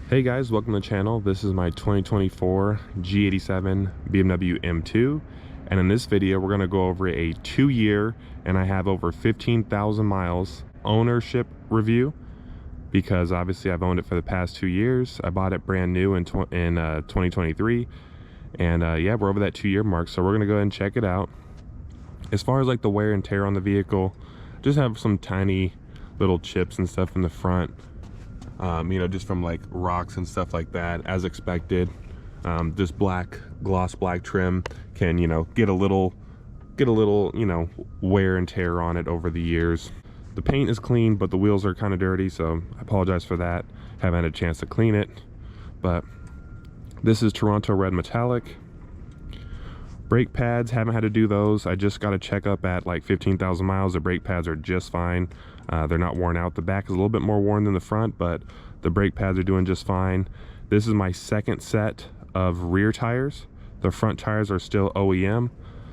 Hey guys, welcome to the channel. This is my 2024 G87 BMW M2, and in this video we're going to go over a 2-year and I have over 15,000 miles ownership review, because obviously I've owned it for the past 2 years. I bought it brand new in 2023, and yeah, we're over that 2-year mark, so we're going to go ahead and check it out. As far as like the wear and tear on the vehicle, just have some tiny little chips and stuff in the front. You know, just from like rocks and stuff like that, as expected. This gloss black trim can, you know, get a little, you know, wear and tear on it over the years. The paint is clean, but the wheels are kind of dirty, so I apologize for that. Haven't had a chance to clean it, but this is Toronto red metallic. Brake pads, haven't had to do those. I just got a checkup at like 15,000 miles. The brake pads are just fine. They're not worn out. The back is a little bit more worn than the front, but the brake pads are doing just fine. This is my second set of rear tires. The front tires are still OEM.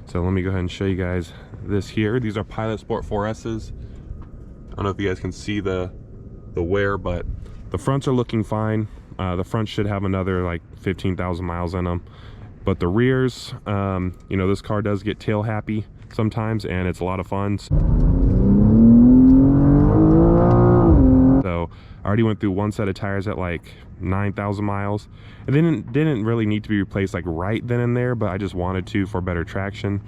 So let me go ahead and show you guys this here. These are Pilot Sport 4S's. I don't know if you guys can see the wear, but the fronts are looking fine. The front should have another like 15,000 miles in them. But the rears, you know, this car does get tail happy sometimes, and it's a lot of fun. So I already went through one set of tires at like 9,000 miles. It didn't really need to be replaced like right then and there, but I just wanted to for better traction.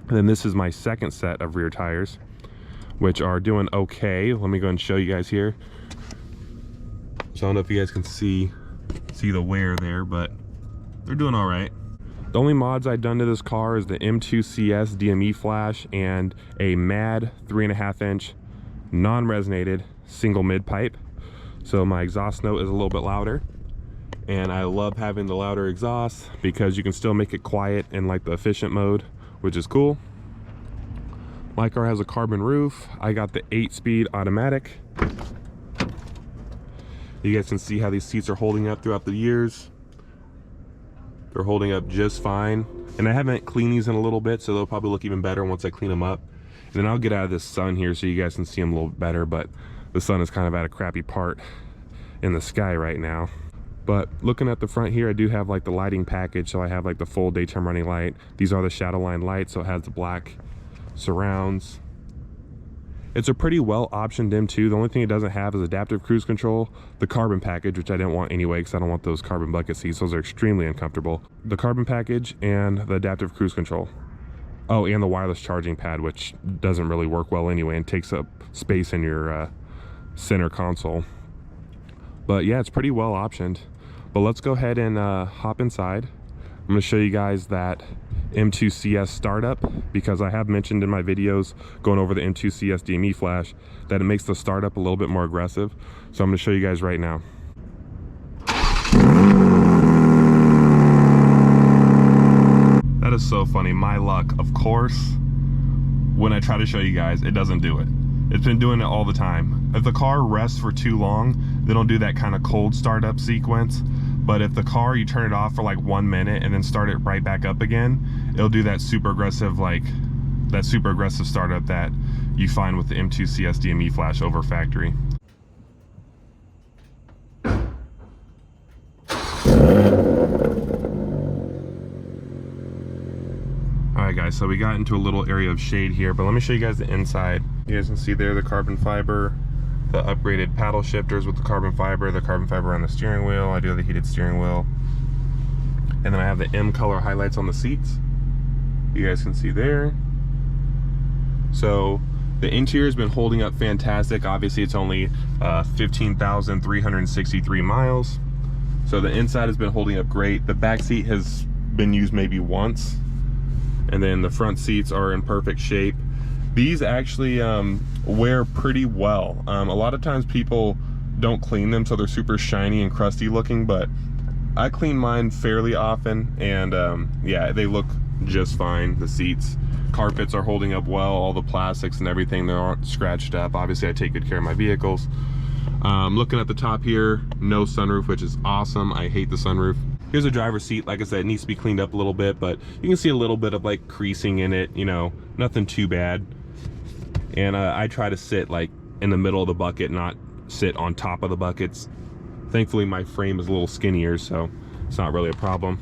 And then this is my second set of rear tires, which are doing okay. Let me go and show you guys here. So I don't know if you guys can see the wear there, but they're doing all right. The only mods I've done to this car is the M2CS DME Flash and a MAD 3.5-inch non-resonated single mid-pipe. So my exhaust note is a little bit louder, and I love having the louder exhaust because you can still make it quiet in like the efficient mode, which is cool. My car has a carbon roof. I got the 8-speed automatic. You guys can see how these seats are holding up throughout the years. They're holding up just fine, and I haven't cleaned these in a little bit, so they'll probably look even better once I clean them up. And then I'll get out of this sun here so you guys can see them a little better, but the sun is kind of at a crappy part in the sky right now. But looking at the front here, I do have like the lighting package, so I have like the full daytime running light. These are the shadow line lights, so it has the black surrounds. It's a pretty well optioned M2. The only thing it doesn't have is adaptive cruise control, the carbon package, which I didn't want anyway because I don't want those carbon bucket seats. Those are extremely uncomfortable. The carbon package and the adaptive cruise control. Oh, and the wireless charging pad, which doesn't really work well anyway and takes up space in your center console. But yeah, it's pretty well optioned. But let's go ahead and hop inside. I'm going to show you guys that M2CS startup, because I have mentioned in my videos going over the M2CS DME Flash that it makes the startup a little bit more aggressive. So I'm going to show you guys right now. That is so funny. My luck, of course, when I try to show you guys, it doesn't do it. It's been doing it all the time. If the car rests for too long, they don't do that kind of cold startup sequence. But if the car, you turn it off for like 1 minute and then start it right back up again, it'll do that super aggressive, like that super aggressive startup that you find with the M2CS DME Flash over factory. Alright guys, so we got into a little area of shade here, but let me show you guys the inside. You guys can see there the carbon fiber, the upgraded paddle shifters with the carbon fiber on the steering wheel. I do have the heated steering wheel. And then I have the M color highlights on the seats. You guys can see there. So the interior has been holding up fantastic. Obviously it's only 15,363 miles. So the inside has been holding up great. The back seat has been used maybe once. And then the front seats are in perfect shape. These actually wear pretty well. A lot of times people don't clean them, so they're super shiny and crusty looking, but I clean mine fairly often, and yeah, they look just fine. The seats, carpets are holding up well, all the plastics and everything, they aren't scratched up. Obviously I take good care of my vehicles. Looking at the top here, no sunroof, which is awesome. I hate the sunroof. Here's a driver's seat. Like I said, it needs to be cleaned up a little bit, but you can see a little bit of like creasing in it, you know, nothing too bad. And I try to sit like in the middle of the bucket, not sit on top of the buckets. Thankfully my frame is a little skinnier, so it's not really a problem.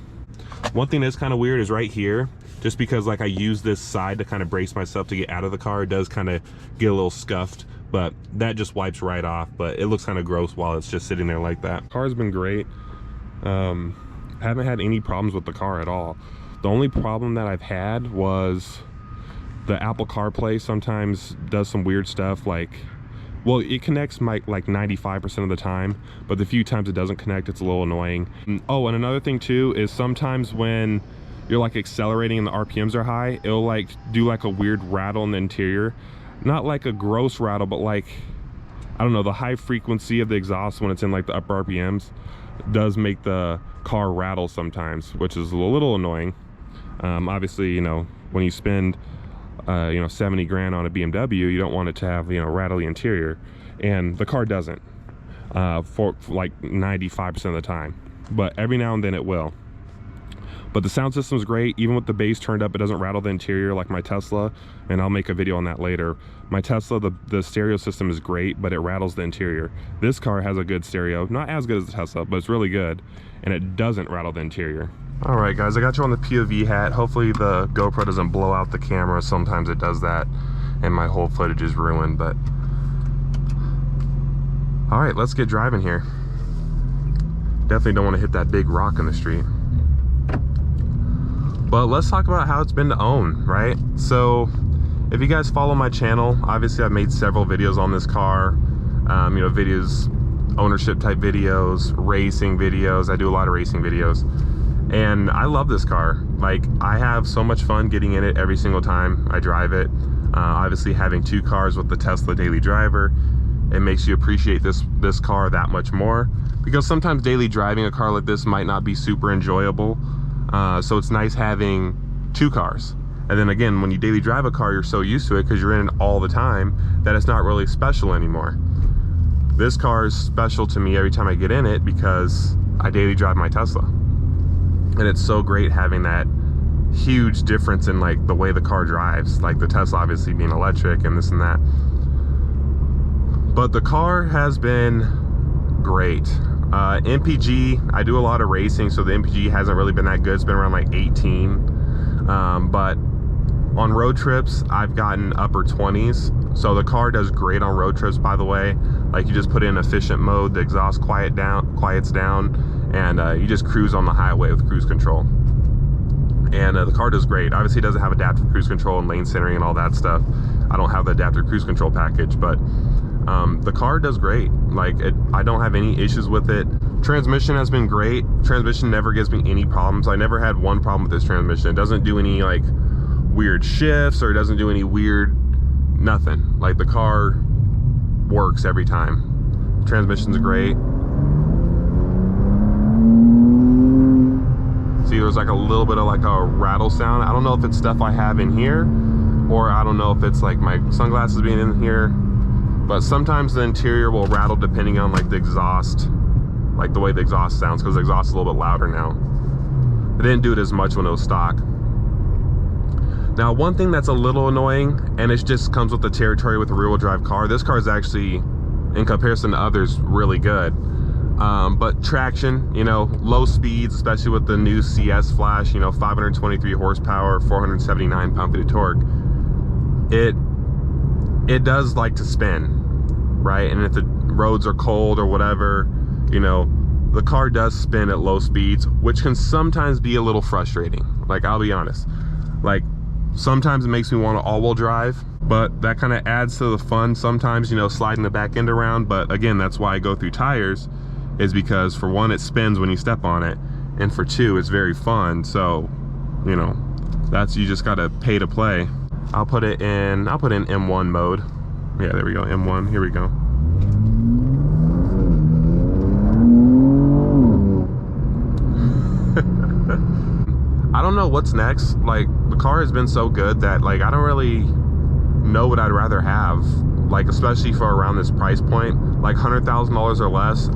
One thing that's kind of weird is right here, just because like I use this side to kind of brace myself to get out of the car, it does kind of get a little scuffed, but that just wipes right off. But it looks kind of gross while it's just sitting there like that. Car's been great. Haven't had any problems with the car at all. The only problem that I've had was the Apple CarPlay sometimes does some weird stuff, like, well, it connects like 95% of the time, but the few times it doesn't connect, it's a little annoying. Oh, and another thing too is sometimes when you're like accelerating and the RPMs are high, it'll like do like a weird rattle in the interior. Not like a gross rattle, but like, I don't know, the high frequency of the exhaust when it's in like the upper RPMs does make the car rattle sometimes, which is a little annoying. Obviously, you know, when you spend you know, 70 grand on a BMW, you don't want it to have, you know, rattly interior, and the car doesn't for like 95% of the time, but every now and then it will. But the sound system is great. Even with the bass turned up, it doesn't rattle the interior like my Tesla, and I'll make a video on that later. My Tesla, the stereo system is great, but it rattles the interior. This car has a good stereo, not as good as the Tesla, but it's really good, and it doesn't rattle the interior. All right, guys, I got you on the POV hat. Hopefully the GoPro doesn't blow out the camera. Sometimes it does that, and my whole footage is ruined, but... All right, let's get driving here. Definitely don't want to hit that big rock in the street. But let's talk about how it's been to own, right? So if you guys follow my channel, obviously I've made several videos on this car. You know, videos, ownership type videos, racing videos. I do a lot of racing videos. And I love this car. Like, I have so much fun getting in it every single time I drive it. Obviously having two cars with the Tesla daily driver, it makes you appreciate this car that much more, because sometimes daily driving a car like this might not be super enjoyable. So it's nice having two cars. And then again, when you daily drive a car, you're so used to it because you're in it all the time that it's not really special anymore. This car is special to me every time I get in it because I daily drive my Tesla. And it's so great having that huge difference in like the way the car drives, like the Tesla obviously being electric and this and that. But the car has been great. MPG, I do a lot of racing, so the MPG hasn't really been that good. It's been around like 18. But on road trips, I've gotten upper 20s. So the car does great on road trips, by the way. Like, you just put in efficient mode, the exhaust quiets down, and you just cruise on the highway with cruise control. And the car does great. Obviously, it doesn't have adaptive cruise control and lane centering and all that stuff. I don't have the adaptive cruise control package, but the car does great. Like, I don't have any issues with it. Transmission has been great. Transmission never gives me any problems. I never had one problem with this transmission. It doesn't do any like weird shifts, or it doesn't do any weird nothing. Like, the car works every time. Transmission's great. See, there's like a little bit of like a rattle sound. I don't know if it's stuff I have in here, or I don't know if it's like my sunglasses being in here, but sometimes the interior will rattle depending on like the exhaust, like the way the exhaust sounds, because the exhaust is a little bit louder now. It didn't do it as much when it was stock. Now, one thing that's a little annoying, and it just comes with the territory with a rear-wheel drive car, this car is actually, in comparison to others, really good. But traction, you know, low speeds, especially with the new CS Flash, you know, 523 horsepower, 479 pound-feet of torque, it does like to spin, right? And if the roads are cold or whatever, you know, the car does spin at low speeds, which can sometimes be a little frustrating. Like, I'll be honest, like, sometimes it makes me want to all-wheel drive, but that kind of adds to the fun sometimes, you know, sliding the back end around. But again, that's why I go through tires, is because for one, it spins when you step on it, and for two, it's very fun. So, you know, that's, you just gotta pay to play. I'll put in M1 mode. Yeah, there we go, M1, here we go. I don't know what's next. Like, the car has been so good that, like, I don't really know what I'd rather have. Like, especially for around this price point, like $100,000 or less,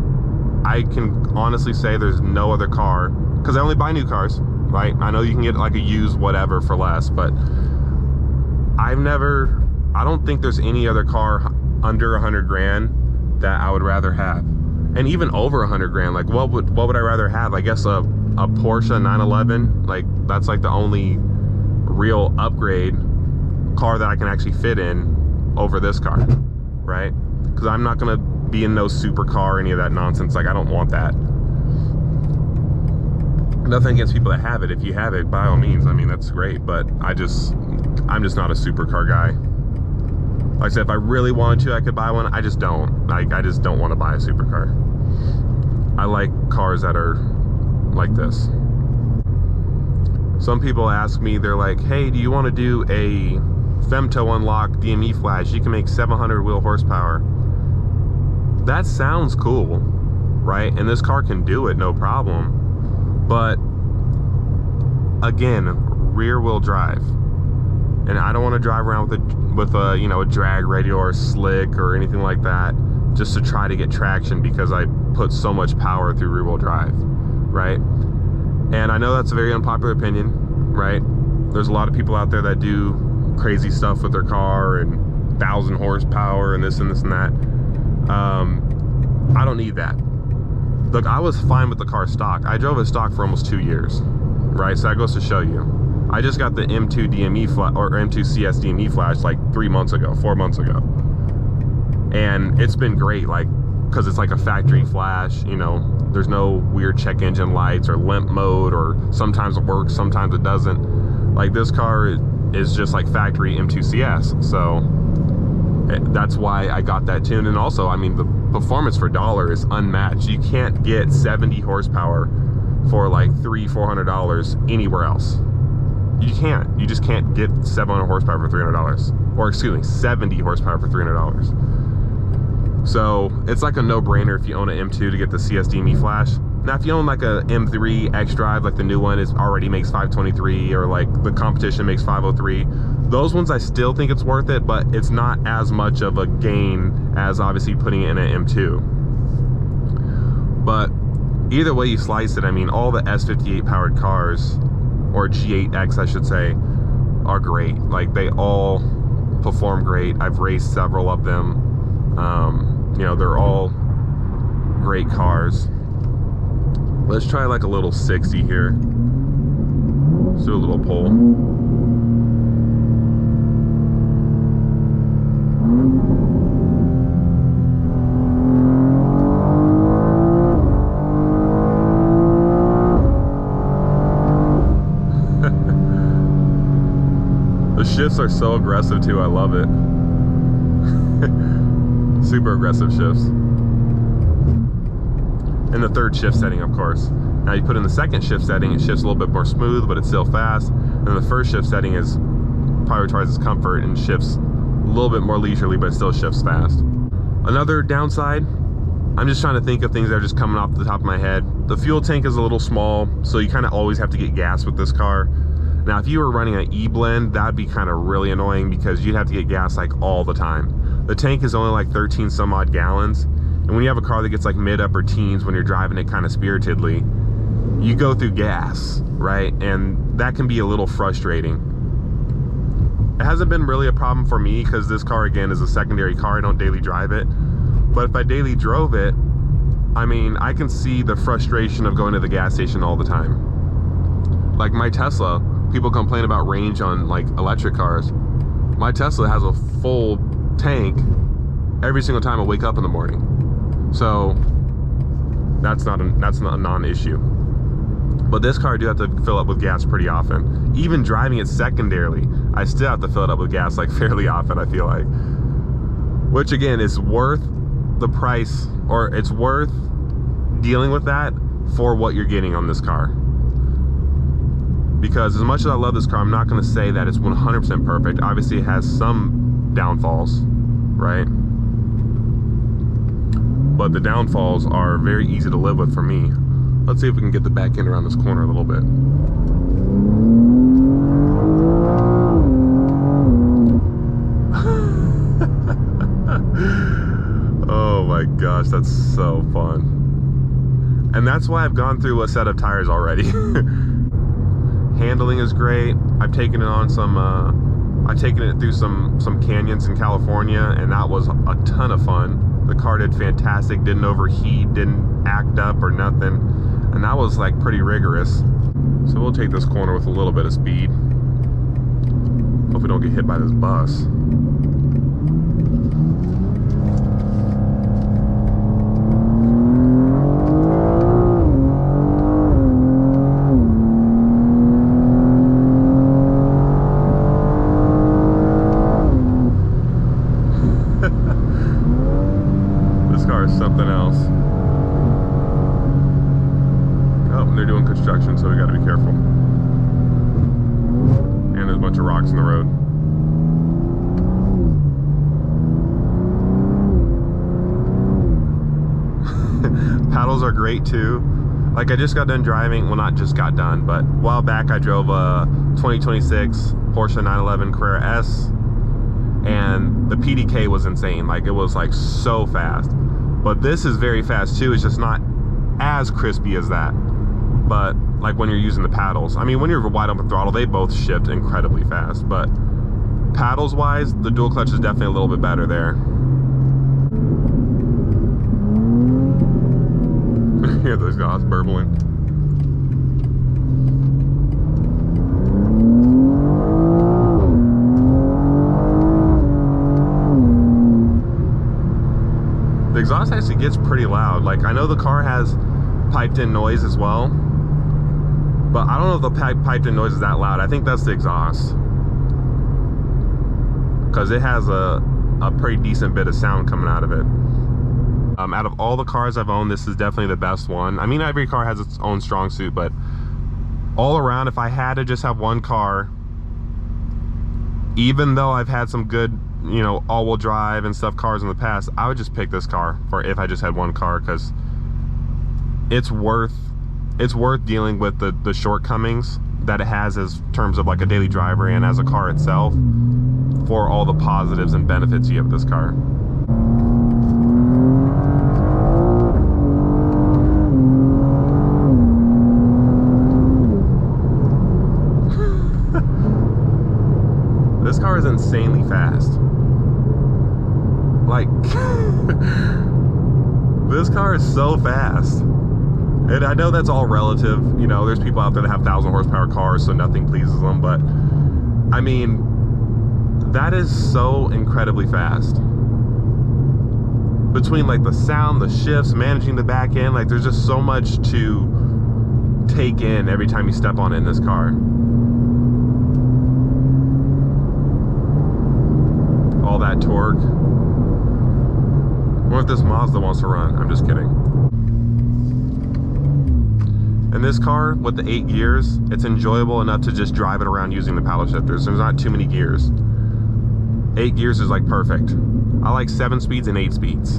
I can honestly say there's no other car, because I only buy new cars, right? I know you can get like a used whatever for less, but I don't think there's any other car under 100 grand that I would rather have. And even over 100 grand, like what would I rather have? I guess a Porsche 911, like that's like the only real upgrade car that I can actually fit in over this car, right? Because I'm not gonna be in no supercar or any of that nonsense. Like I don't want that. Nothing against people that have it. If you have it, by all means, I mean that's great, but I'm just not a supercar guy. Like I said, if I really wanted to, I could buy one. I just don't. Like I just don't want to buy a supercar. I like cars that are like this. Some people ask me, they're like, hey, do you want to do a femto unlock DME Flash? You can make 700 wheel horsepower. That sounds cool, right? And this car can do it, no problem. But again, rear wheel drive. And I don't want to drive around with a you know, a drag radial or a slick or anything like that just to try to get traction because I put so much power through rear wheel drive, right? And I know that's a very unpopular opinion, right? There's a lot of people out there that do crazy stuff with their car and 1,000 horsepower and this and this and that. I don't need that. Look, I was fine with the car stock. I drove it stock for almost 2 years, right? So that goes to show you. I just got the M2 DME Flash, or M2 CS DME Flash, like 4 months ago. And it's been great, like, because it's like a factory flash, you know, there's no weird check engine lights or limp mode, or sometimes it works, sometimes it doesn't. Like this car is just like factory M2 CS. So that's why I got that tuned. And also, I mean, the performance for dollar is unmatched. You can't get 70 horsepower for like $300-400 anywhere else. You can't. You just can't get 700 horsepower for $300. Or excuse me, 70 horsepower for $300. So it's like a no-brainer if you own an M2 to get the CS DME Flash. Now, if you own like a M3 X Drive, like the new one is already makes 523, or like the competition makes 503, those ones I still think it's worth it, but it's not as much of a gain as obviously putting it in an M2. But either way you slice it, I mean, all the S58 powered cars, or G8X I should say, are great. Like they all perform great. I've raced several of them. You know, they're all great cars. Let's try like a little 60 here. Let's do a little pull. The shifts are so aggressive too, I love it. Super aggressive shifts. And the third shift setting, of course. Now you put in the second shift setting, it shifts a little bit more smooth, but it's still fast. And the first shift setting is prioritizes comfort and shifts a little bit more leisurely, but it still shifts fast. Another downside, I'm just trying to think of things that are just coming off the top of my head. The fuel tank is a little small, so you kind of always have to get gas with this car. Now, if you were running an E-blend, that'd be kind of really annoying because you'd have to get gas like all the time. The tank is only like 13 some odd gallons. And when you have a car that gets like mid-upper teens when you're driving it kind of spiritedly, you go through gas, right? And that can be a little frustrating. It hasn't been really a problem for me because this car, again, is a secondary car. I don't daily drive it. But if I daily drove it, I mean, I can see the frustration of going to the gas station all the time. Like my Tesla, people complain about range on like electric cars. My Tesla has a full tank every single time I wake up in the morning. So that's not a non-issue. But this car I do have to fill up with gas pretty often. Even driving it secondarily, I still have to fill it up with gas like fairly often, I feel like. Which again is worth the price, or it's worth dealing with that for what you're getting on this car. Because as much as I love this car, I'm not going to say that it's 100% perfect. Obviously it has some downfalls, right? But the downfalls are very easy to live with for me. Let's see if we can get the back end around this corner a little bit. Oh my gosh, that's so fun. And that's why I've gone through a set of tires already. Handling is great. I've taken it on I've taken it through some canyons in California, and that was a ton of fun. The car did fantastic, didn't overheat, didn't act up or nothing. And that was like pretty rigorous. So we'll take this corner with a little bit of speed. Hope we don't get hit by this bus. This car is something else. Oh, they're doing construction, so we gotta be careful. And there's a bunch of rocks in the road. Paddles are great too. Like, I just got done driving, well, not just got done, but a while back I drove a 2026 Porsche 911 Carrera S, and the PDK was insane. Like, it was like so fast. But this is very fast too. It's just not as crispy as that. But like when you're using the paddles, I mean, when you're wide open throttle, they both shift incredibly fast. But paddles wise, the dual clutch is definitely a little bit better there. Hear those guys burbling. The exhaust actually gets pretty loud. Like, I know the car has piped in noise as well, but I don't know if the piped in noise is that loud. I think that's the exhaust, because it has a pretty decent bit of sound coming out of it. Out of all the cars I've owned, this is definitely the best one. I mean, every car has its own strong suit, but all around, if I had to just have one car, even though I've had some good, you know, all-wheel drive and stuff cars in the past, I would just pick this car for if I just had one car, because it's worth dealing with the shortcomings that it has as terms of like a daily driver and as a car itself, for all the positives and benefits you have with this car. This car is insanely fast. Like, this car is so fast. And I know that's all relative. You know, there's people out there that have 1,000 horsepower cars, so nothing pleases them. But, I mean, that is so incredibly fast. Between, like, the sound, the shifts, managing the back end, like, there's just so much to take in every time you step on it in this car. All that torque. I wonder if this Mazda wants to run. I'm just kidding. In this car, with the 8 gears, it's enjoyable enough to just drive it around using the paddle shifters. There's not too many gears. 8 gears is like perfect. I like 7 speeds and 8 speeds.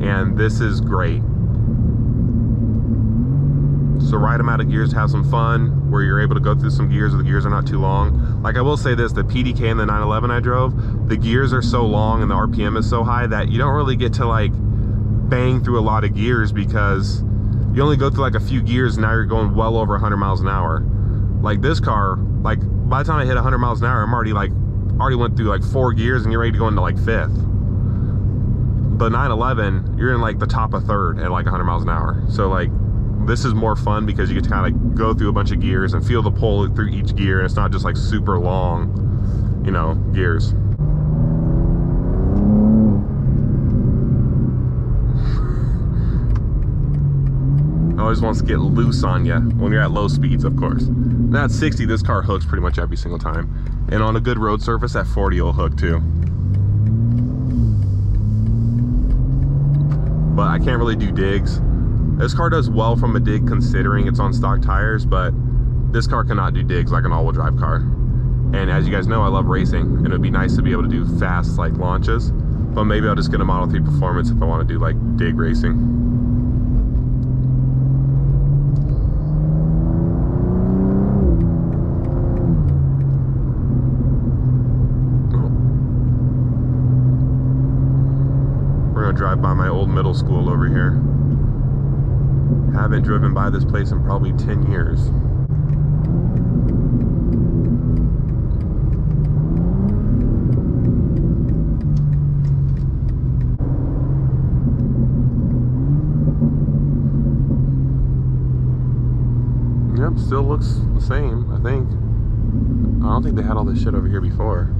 And this is great. So right amount of gears to have some fun, where you're able to go through some gears where the gears are not too long. Like, I will say this, the PDK and the 911 I drove, the gears are so long and the RPM is so high that you don't really get to like bang through a lot of gears, because you only go through like a few gears and now you're going well over 100 miles an hour. Like this car, like by the time I hit 100 miles an hour, I'm already went through like 4 gears and you're ready to go into like 5th. The 911, you're in like the top of 3rd at like 100 miles an hour. So like, this is more fun because you get to kind of like go through a bunch of gears and feel the pull through each gear, and it's not just like super long, you know, gears. Always wants to get loose on you when you're at low speeds, of course. Now at 60, this car hooks pretty much every single time. And on a good road surface, at 40, it'll hook too. But I can't really do digs. This car does well from a dig considering it's on stock tires, but this car cannot do digs like an all-wheel drive car. And as you guys know, I love racing, and it'd be nice to be able to do fast like launches, but maybe I'll just get a Model 3 Performance if I want to do like dig racing. We're gonna drive by my old middle school over here. Haven't driven by this place in probably 10 years. yeah, still looks the same, I think. I don't think they had all this shit over here before.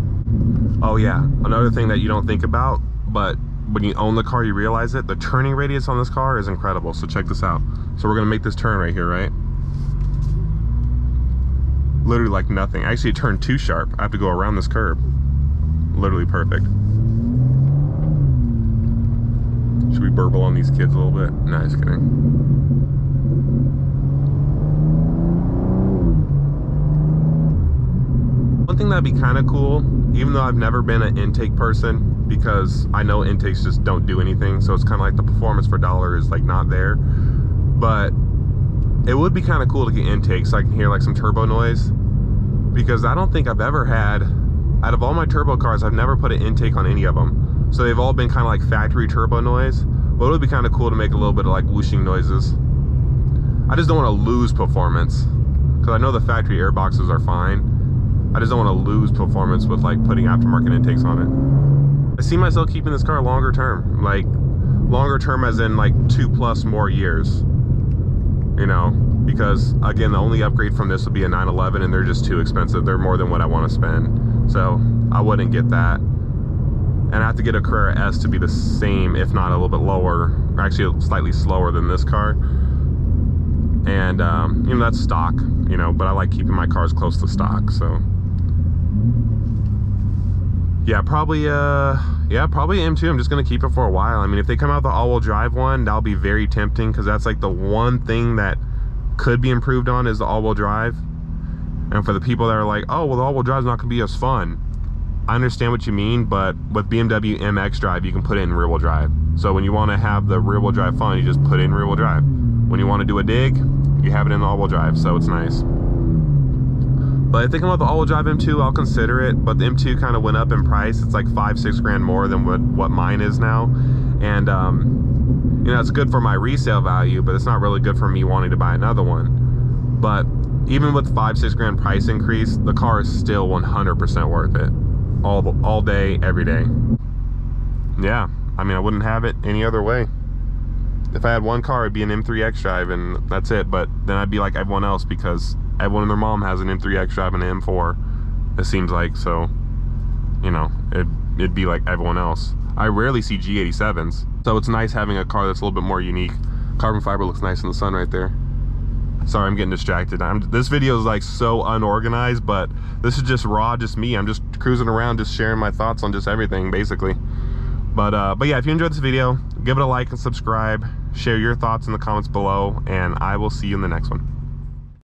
Oh yeah, another thing that you don't think about, but when you own the car, you realize it. The turning radius on this car is incredible. So check this out. So we're gonna make this turn right here, right? Literally like nothing. Actually, it turned too sharp. I have to go around this curb. Literally perfect. Should we burble on these kids a little bit? No, just kidding. One thing that'd be kind of cool, even though I've never been an intake person, because I know intakes just don't do anything, so it's kind of like the performance per dollar is like not there, but it would be kind of cool to get intakes so I can hear like some turbo noise, because I don't think I've ever had, out of all my turbo cars, I've never put an intake on any of them, so they've all been kind of like factory turbo noise. But it would be kind of cool to make a little bit of like whooshing noises. I just don't want to lose performance, because I know the factory air boxes are fine. I just don't want to lose performance with like putting aftermarket intakes on it. I see myself keeping this car longer term, like longer term as in like 2+ more years, you know, because again, the only upgrade from this would be a 911, and they're just too expensive. They're more than what I want to spend, so I wouldn't get that. And I have to get a Carrera S to be the same, if not a little bit lower, or actually slightly slower than this car. And you know, that's stock, you know, but I like keeping my cars close to stock, so yeah, probably M2. I'm just gonna keep it for a while. I mean, if they come out with the all-wheel drive one, that'll be very tempting, because that's like the one thing that could be improved on is the all-wheel drive. And for the people that are like, oh well, the all-wheel drive's not gonna be as fun, I understand what you mean, but with BMW MX drive, you can put it in rear-wheel drive. So when you want to have the rear-wheel drive fun, you just put it in rear-wheel drive. When you want to do a dig, you have it in the all-wheel drive, so it's nice. But if they come out with the all-wheel drive M2, I'll consider it, but the M2 kind of went up in price. It's like $5-6 grand more than what mine is now. And you know, it's good for my resale value, but it's not really good for me wanting to buy another one. But even with $5-6 grand price increase, the car is still 100% worth it. All day, every day. Yeah, I mean, I wouldn't have it any other way. If I had one car, it'd be an M3 X-Drive, and that's it. But then I'd be like everyone else, because everyone and their mom has an M3 X-Drive and an M4, it seems like. So, you know, it'd be like everyone else. I rarely see G87s, so it's nice having a car that's a little bit more unique. Carbon fiber looks nice in the sun right there. Sorry, I'm getting distracted. This video is like so unorganized, but this is just raw, just me. I'm just cruising around, just sharing my thoughts on just everything, basically. But yeah, if you enjoyed this video, give it a like and subscribe. Share your thoughts in the comments below, and I will see you in the next one.